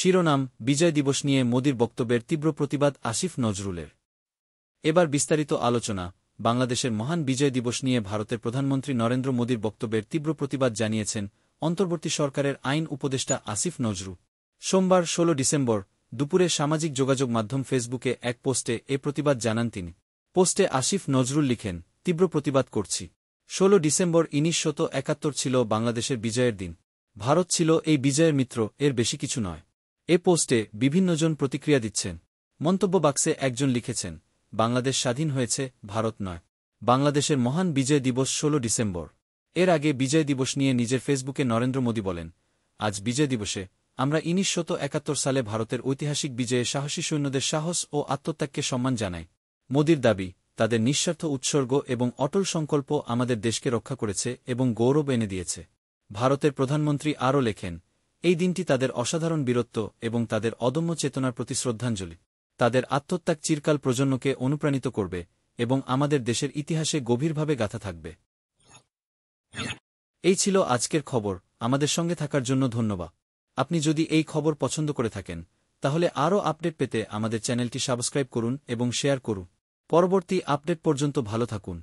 শিরোনাম বিজয় দিবস নিয়ে মোদির বক্তব্যের তীব্র প্রতিবাদ আসিফ নজরুলের। এবার বিস্তারিত আলোচনা। বাংলাদেশের মহান বিজয় দিবস নিয়ে ভারতের প্রধানমন্ত্রী নরেন্দ্র মোদির বক্তব্যের তীব্র প্রতিবাদ জানিয়েছেন অন্তর্বর্তী সরকারের আইন উপদেষ্টা আসিফ নজরুল। সোমবার ১৬ ডিসেম্বর দুপুরে সামাজিক যোগাযোগ মাধ্যম ফেসবুকে এক পোস্টে এ প্রতিবাদ জানান তিনি। পোস্টে আসিফ নজরুল লিখেন, তীব্র প্রতিবাদ করছি। ১৬ ডিসেম্বর ১৯৭১ ছিল বাংলাদেশের বিজয়ের দিন। ভারত ছিল এই বিজয়ের মিত্র, এর বেশি কিছু নয়। এ পোস্টে বিভিন্নজন প্রতিক্রিয়া দিচ্ছেন। মন্তব্য বাক্সে একজন লিখেছেন, বাংলাদেশ স্বাধীন হয়েছে, ভারত নয়। বাংলাদেশের মহান বিজয় দিবস ১৬ ডিসেম্বর। এর আগে বিজয় দিবস নিয়ে নিজের ফেসবুকে নরেন্দ্র মোদি বলেন, আজ বিজয় দিবসে আমরা ১৯৭১ সালে ভারতের ঐতিহাসিক বিজয়ে সাহসী সৈন্যদের সাহস ও আত্মত্যাগকে সম্মান জানাই। মোদির দাবি, তাদের নিঃস্বার্থ উৎসর্গ এবং অটল সংকল্প আমাদের দেশকে রক্ষা করেছে এবং গৌরব এনে দিয়েছে। ভারতের প্রধানমন্ত্রী আরও লেখেন, এই দিনটি তাদের অসাধারণ বীরত্ব এবং তাদের অদম্য চেতনার প্রতি শ্রদ্ধাঞ্জলি। তাদের আত্মত্যাগ চিরকাল প্রজন্মকে অনুপ্রাণিত করবে এবং আমাদের দেশের ইতিহাসে গভীরভাবে গাঁথা থাকবে। এই ছিল আজকের খবর। আমাদের সঙ্গে থাকার জন্য ধন্যবাদ। আপনি যদি এই খবর পছন্দ করে থাকেন, তাহলে আরও আপডেট পেতে আমাদের চ্যানেলটি সাবস্ক্রাইব করুন এবং শেয়ার করুন। পরবর্তী আপডেট পর্যন্ত ভালো থাকুন।